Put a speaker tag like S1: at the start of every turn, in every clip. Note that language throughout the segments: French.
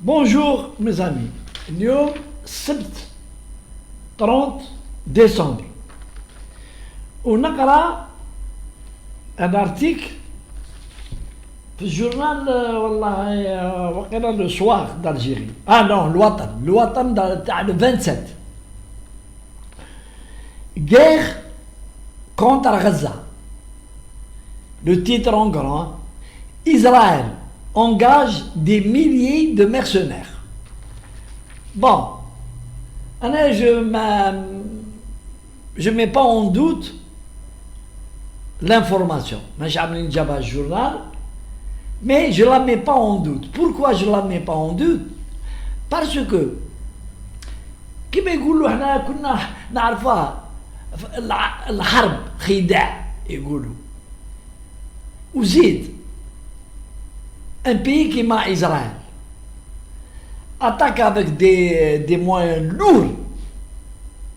S1: Bonjour mes amis, اليوم السبت 30 ديسمبر ونقرأ un article في الجورنال والله وقيلا لو سوار d'Algérie. Ah non, الوطن تاع le 27. Guerre contre Gaza. Le titre en grand, Israël engage des milliers de mercenaires. Bon, je mets pas en doute l'information. J'ai déjà journal, mais je la mets pas en doute. Pourquoi je la mets pas en doute? Parce que كما يقولوا احنا كنا نعرفها الحرب خداع يقولوا وزيد un pays qui m'a Israël attaque avec des moyens lourds,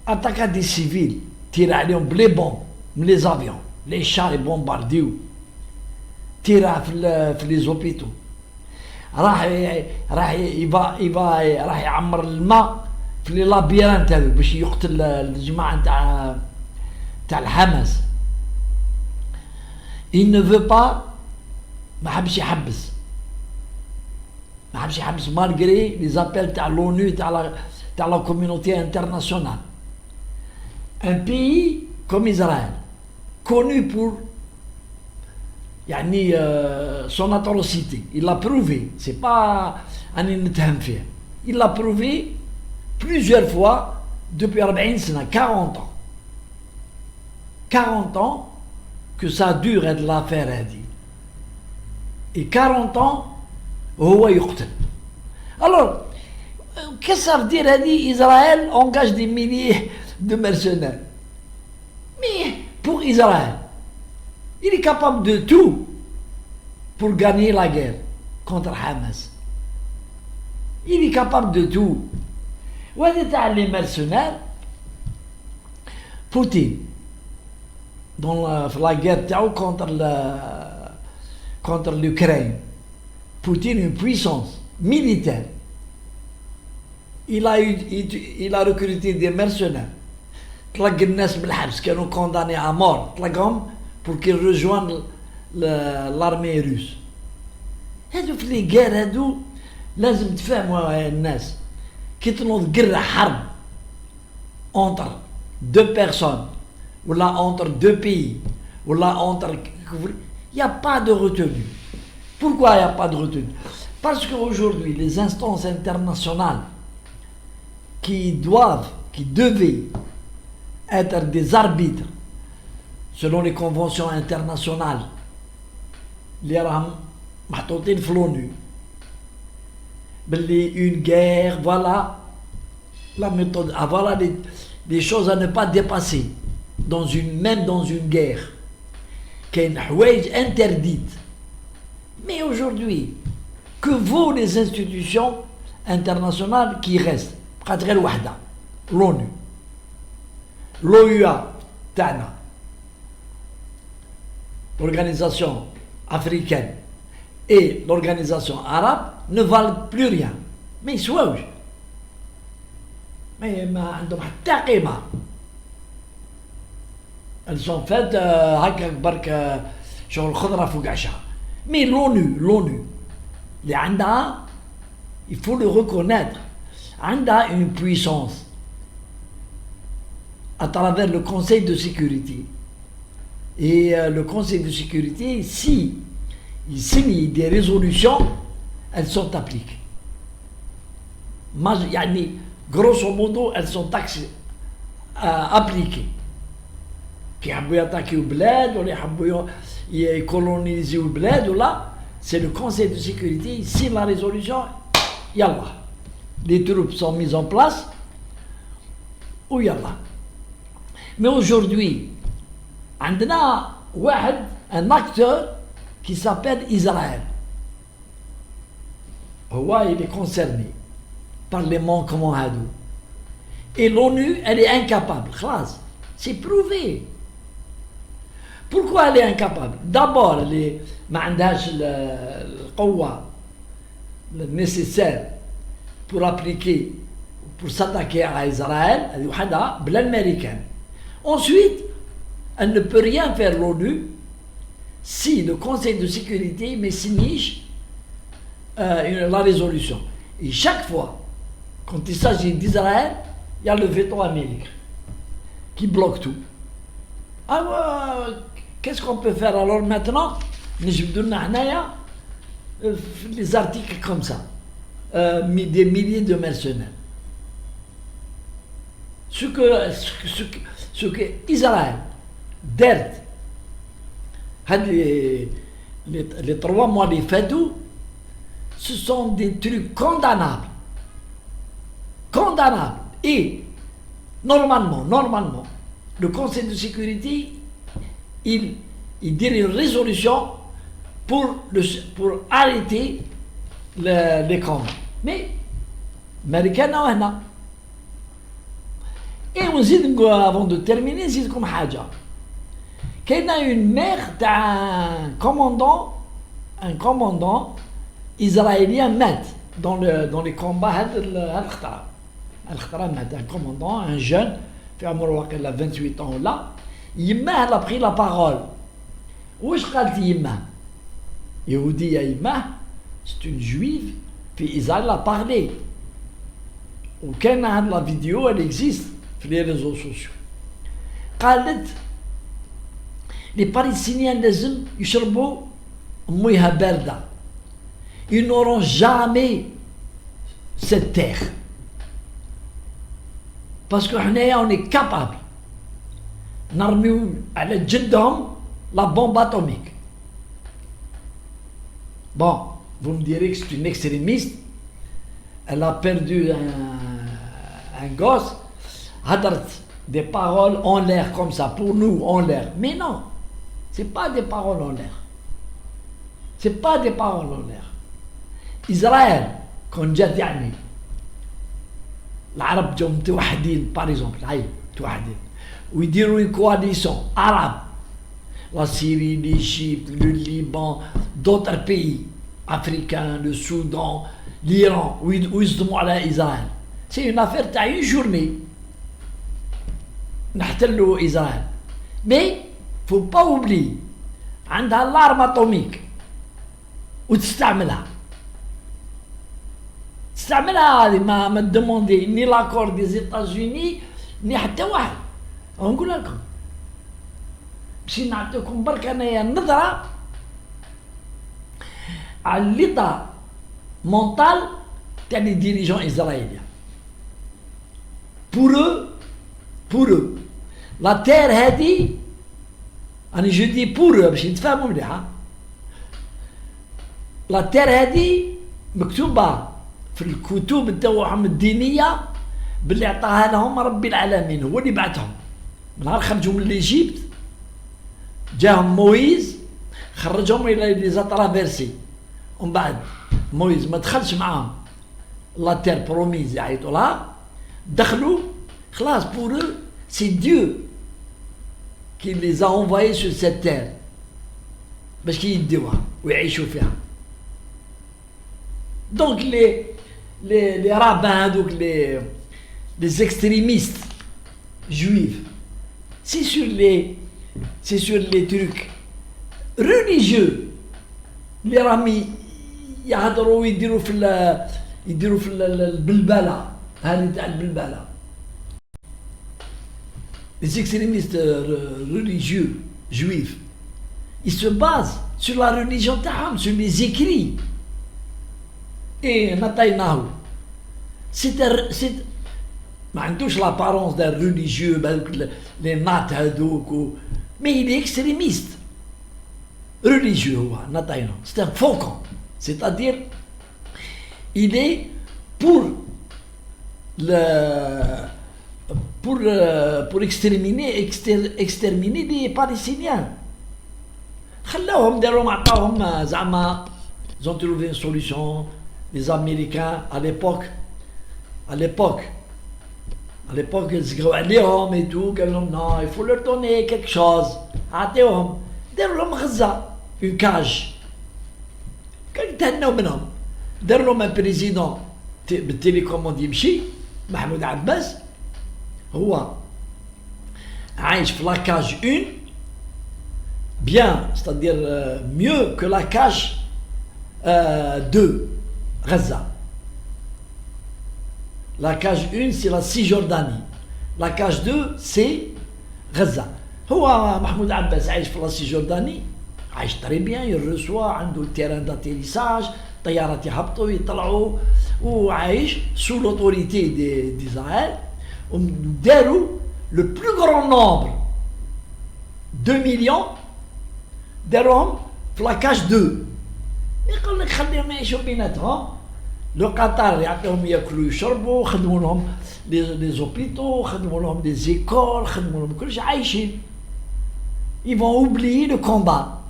S1: attaque des civils, tire عليهم les bombes, les avions, les chars et bombardés, tire في les hôpitaux, راح يعمر الماء في لي لابيرانت هذو باش يقتل الجماعة تاع الحماس. Il ne veut pas ما حبش يحبس malgré les appels de l'ONU, de la communauté internationale. Un pays comme Israël, connu pour son atrocité, il l'a prouvé, c'est pas un inutile. Il l'a prouvé plusieurs fois depuis 40 ans. 40 ans que ça dure de l'affaire. Et 40 ans, هو يقتل. Alors, qu'est-ce que ça veut dire? Israël engage des milliers de mercenaires. Mais pour Israël, il est capable de tout pour gagner la guerre contre Hamas. Il est capable de tout. وهذا les mercenaires, Poutine, dans la guerre contre l'Ukraine, Poutine, une puissance militaire, il a recruté des mercenaires. تلقى الناس بالحبس كانوا condamnés à mort تلقاهم pour qu'ils rejoignent l'armée russe. هادو في لي غير هادو لازم تفهموا الناس كي تنوض قرة حرب entre deux personnes ولا entre deux pays ولا entre il n'y a pas de retenue. Pourquoi il n'y a pas de retenue? Parce qu'aujourd'hui, les instances internationales qui devaient être des arbitres selon les conventions internationales, les محطوطين في l'ONU, une guerre, voilà la méthode, voilà des choses à ne pas dépasser même dans une guerre, كاين حوايج interdites. Mais aujourd'hui, que vaut les institutions internationales qui restent? L'ONU, l'OUA, TANA, l'organisation africaine et l'organisation arabe ne valent plus rien. Mais ils sont où? Mais elles sont faites هكا برك شغل خضرة فوق عشاء. Mais l'ONU, il faut le reconnaître, a une puissance à travers le Conseil de sécurité. Et le Conseil de sécurité, si il signe des résolutions, elles sont appliquées. Grosso modo, elles sont appliquées. Qui يحبوا يتاكيو بلاد ولا يحبوا يكولونيزيو البلاد ولا c'est le Conseil de sécurité, si la résolution, yallah, les troupes sont mises en place, ou yallah. Mais aujourd'hui, on a un acteur qui s'appelle Israël. Il est concerné par les manquements hadou. Et l'ONU, elle est incapable. C'est prouvé. Pourquoi elle est incapable? D'abord, ما عندهاش القوة nécessaire pour appliquer, pour s'attaquer à Israël, l'américaine. Ensuite, elle ne peut rien faire l'ONU si le Conseil de sécurité met signé la résolution. Et chaque fois, quand il s'agit d'Israël, il y a le veto américain qui bloque tout. Alors, qu'est-ce qu'on peut faire alors maintenant? Les articles comme ça, des milliers de mercenaires. Ce que Israël, DERT, les 3 mois de FEDU, ce sont des trucs condamnables. Condamnables. Et normalement, le Conseil de sécurité, il dirait une résolution pour arrêter les combats. Mais, Américains, non. Et on dit, avant de terminer, c'est comme Haja. Qu'il y a une mère d'un commandant israélien dans les combats. Un commandant, un jeune, il a 28 ans là, il a pris la parole. Où est-ce qu'il a Yehoudia Yimah, c'est une juive, puis Israël a parlé. Aucun de la vidéo, elle existe sur les réseaux sociaux. قالت les Palestiniens لازم يشربوا مويها باردة. Ils n'auront jamais cette terre. Parce que on est capable نرميو على جدهم la bombe atomique. Bon, vous me direz que c'est une extrémiste. Elle a perdu un gosse. Hadart des paroles en l'air comme ça, pour nous, en l'air. Mais non, c'est pas des paroles en l'air. C'est pas des paroles en l'air. Israël, quand جات يعني العرب جاو متوحدين par exemple, متوحدين ويديروا une coalition arabe, la Syrie, l'Égypte, le Liban, d'autres pays africains, le Soudan, l'Iran, où ils se demandent à Israël. C'est une affaire de une journée. نحتلوا إسرائيل. Mais, faut pas oublier, عندها l'arme atomique وتستعملها. تستعملها هذه ما تدموندي ni l'accord des États-Unis ni حتى واحد. ونقول لكم باش نعطيكم برك انايا نظرة على l'état mental تاع les dirigeants israéliens. Pour eux, la terre هذه أنا je dis pour eux باش نتفاهموا مليح. la terre هذه مكتوبة في الكتب تاعهم الدينية باللي عطاها لهم ربي العالمين، هو اللي بعثهم. نهار خرجوا من ليجيبت جاهم مويز خرجهم الى لي زاترافيرسي، ومن بعد مويز ما دخلش معاهم لا تير بروميز يعيطوا لها، دخلوا خلاص. pour eux c'est Dieu qui les a envoyés sur cette terre باش يديوها ويعيشوا فيها. donc les rabbins, donc les extrémistes juifs, c'est sur les trucs religieux. les رامي يهضروا يديروا في البلبله هذه تاع البلبله. les extrémistes religieux juifs, ils se basent sur la religion تاعهم, sur les écrits. et Netanyahu, c'est ما عندوش l'apparence d'un religieux les maths هذوك, mais il est extrémiste religieux هو Netanyahu. c'est un faucon, c'est-à-dire il est pour exterminer les Palestiniens. خلاهم داروا عطاهم زعما ils ont trouvé une solution. les Américains à l'époque ils se عليهم et tout, قال لهم non, il faut leur donner quelque chose. عطيوهم داروا لهم غزة une cage. كان يتهنوا منهم. داروا لهم un président بالتليكوموند يمشي. محمود عباس هو عايش في لاكاج 1 bien, c'est-à-dire mieux que la cage 2 Gaza. La cage 1 c'est la Cisjordanie, la cage 2 c'est Gaza. هو محمود عباس عايش في لا سيجورداني، عايش تري بيان، يرسوا عنده تيران داتيريساج، طيارات يهبطوا يطلعوا، وعايش سو لوتوريتي d'Israël. وداروا le plus grand nombre 2 millions داروهم في لاكاج 2. يقول لك خليهم يعيشوا بيناتهم. لو قطر يعطيهم ياكلوا ويشربوا، خدموا لهم لي زوبيتو، خدموا لهم لي زيكول، خدموا لهم كلشي، عايشين. Ils vont oublier le combat.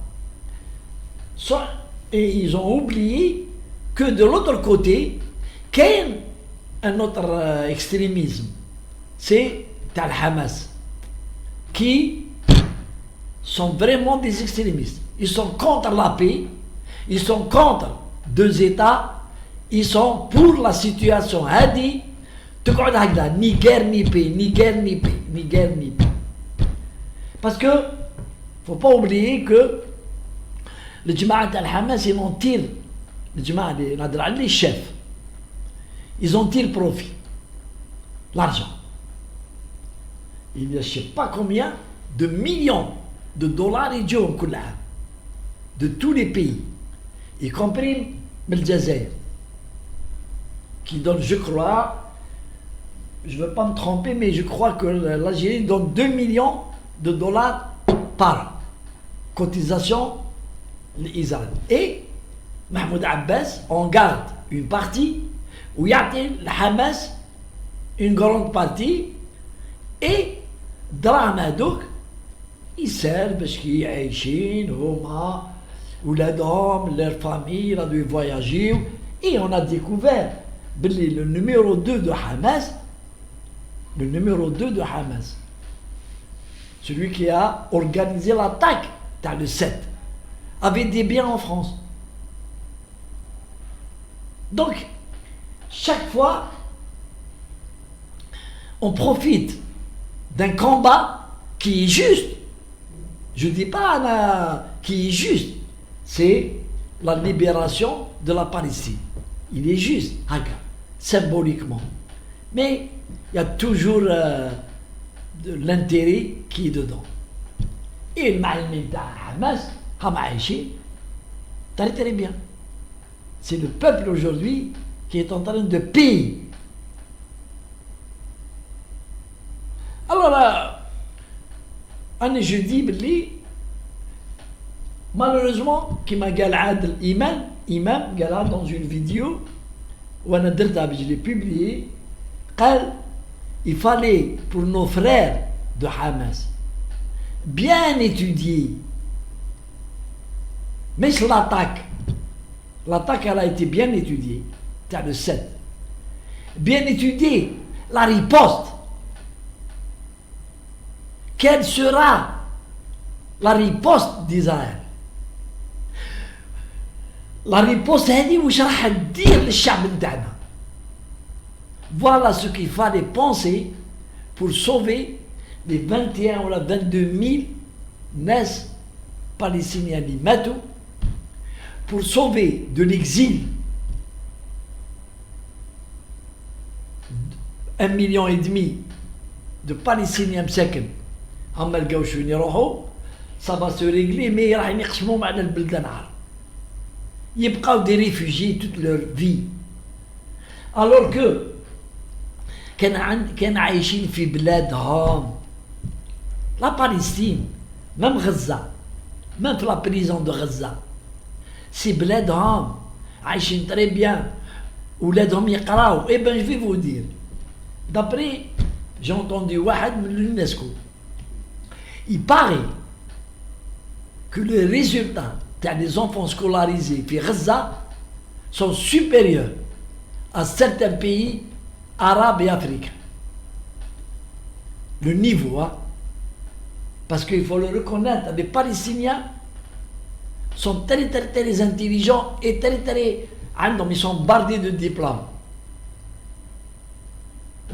S1: Et ils ont oublié que de l'autre côté, qu'il y a un autre extrémisme. C'est le Hamas, qui sont vraiment des extrémistes. Ils sont contre la paix, ils sont contre 2 États, ils sont pour la situation. Hadi, ni guerre ni paix, ni guerre ni paix, ni guerre ni paix. Parce que, faut pas oublier que le Jamaat al-Hamas, ils en tirent, le Jamaat, les chefs, ils en tirent profit, l'argent. Il y a je ne sais pas combien de millions de dollars et de tous les pays, y compris le Jazair, qui donne, je crois, je ne veux pas me tromper, mais je crois que l'Algérie donne 2 millions de dollars par cotisation l'Israël. Et Mahmoud Abbas en garde une partie, où il y a le Hamas une grande partie, et دراهم هذوك يسال باش كي عايشين هما ولادهم لير فامي رادو يفواياجيو. Et on a découvert le numéro 2 de Hamas, le numéro 2 de Hamas, celui qui a organisé l'attaque dans le 7, avait des biens en France. Donc, chaque fois, on profite d'un combat qui est juste. Je ne dis pas qui est juste, c'est la libération de la Palestine. Il est juste, symboliquement. Mais il y a toujours de l'intérêt qui est dedans. Et le Maïmid Hamas, très bien. C'est le peuple aujourd'hui qui est en train de payer. Alors, je dis, malheureusement, qui m'a galad l'imam, galad dans une vidéo, où je l'ai publié, il fallait pour nos frères de Hamas bien étudier, mais l'attaque, elle a été bien étudiée, c'est le 7, bien étudier la riposte. Quelle sera la riposte d'Israël? La riposte هذه واش راح تدير للشعب نتاعنا. Voilà ce qu'il fallait penser pour sauver les 21 ou 22 000 ناس palestiniens اللي ماتوا, pour sauver de l'exil 1,5 million de Palestiniens مساكن هم لقاوش وين يروحوا, ça va se régler, mais راح يقسموهم على البلدان العرب. يبقاو des réfugiés toute leur vie. Alors que كان عايشين في بلادهم. La Palestine, même Gaza, même la prison de Gaza, c'est بلادهم عايشين très bien. ولادهم يقراو. Eh ben je vais vous dire, d'après j'ai entendu واحد من l'UNESCO, il paraît que les résultats des enfants scolarisés في Gaza sont supérieurs à certains pays arabes et africains. Le niveau, hein? Parce qu'il faut le reconnaître, les Palestiniens sont très intelligents et ils sont bardés de diplômes.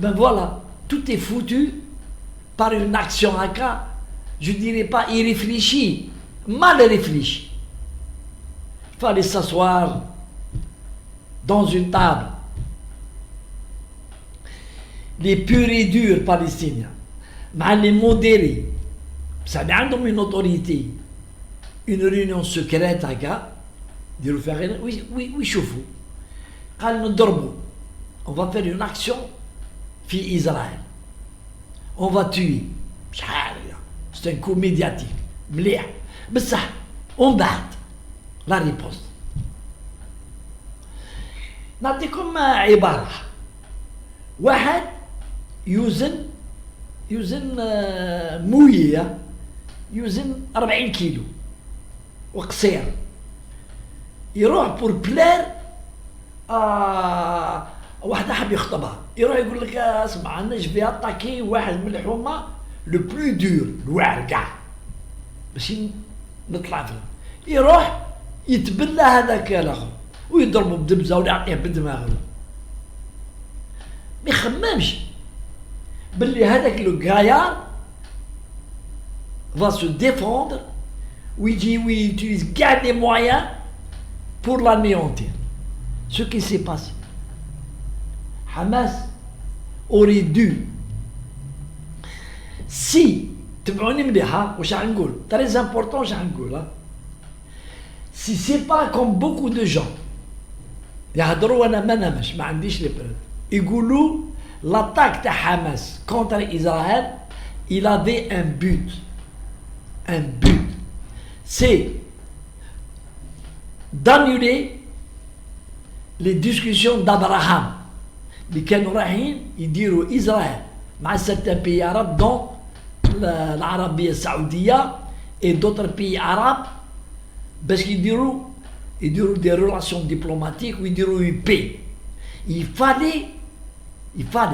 S1: Ben voilà, tout est foutu par une action à cas, je dirais pas irréfléchie, mal réfléchie. Il fallait s'asseoir dans une table. Les purs et durs palestiniens, les modérés, ça ont une autorité, une réunion secrète à gars, dire faire oui, chauffe-vous. On va faire une action في Israël. On va tuer. C'est un coup médiatique. مليح. بصح on بعد la riposte. نعطيكم عبارة. واحد يوزن موية يوزن 40 كيلو وقصير يروح بور بلير واحد حاب يخطبها يروح يقول لك اسمع انا جبي اتاكي واحد من الحومه لو بلو دور الواعر كاع باش نطلع فيه يروح يتبلى هذاك الاخر ويضربه بدبزه ولا يعطيه بدماغه ما يخممش باللي هذاك لو غايار va se défendre ويجي ويutilise كاع des moyens pour l'anéantir. Ce qui s'est passé. Hamas aurait dû, si, très important, si c'est pas comme beaucoup de gens, l'attaque de Hamas contre Israël, il avait un but. Un but. C'est d'annuler les discussions d'Abraham اللي كانوا رايحين يديروا إسرائيل مع certains pays arabes dont العربية السعودية et d'autres pays arabes باش يديروا des relations diplomatiques ويديروا une paix. Il fallait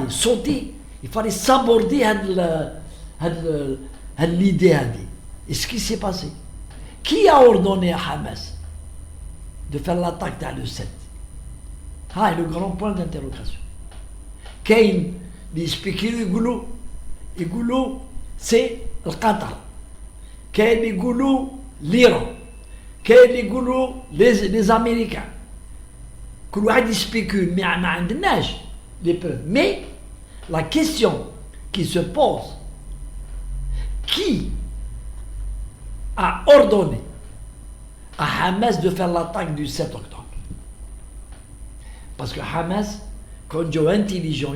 S1: sauter, il fallait s'aborder l'idée هذه. Et ce qui s'est passé? Qui a ordonné à Hamas de faire l'attaque dans le 7? Ah, le grand point d'interrogation. كاين اللي يسبيكيو يقولوا سي القطر، كاين اللي يقولوا ليران، كاين اللي يقولوا لي امريكان. كل واحد يسبيكيو ما عندناش لي بروف. مي لا كيستيون كي سو بوز qui a ordonné à Hamas de faire l'attaque du 7 octobre? Parce que Hamas, quand ils sont intelligents,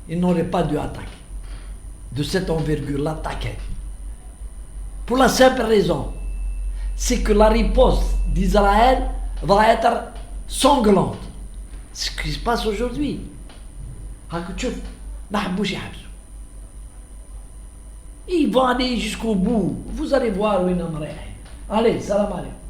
S1: ils n'auraient pas dû attaquer. De cette envergure, l'attaquer. Pour la simple raison, c'est que la riposte d'Israël va être sanglante. C'est ce qui se passe aujourd'hui. Ils vont aller jusqu'au bout. Vous allez voir où ils en sont. Allez, salam alaikum.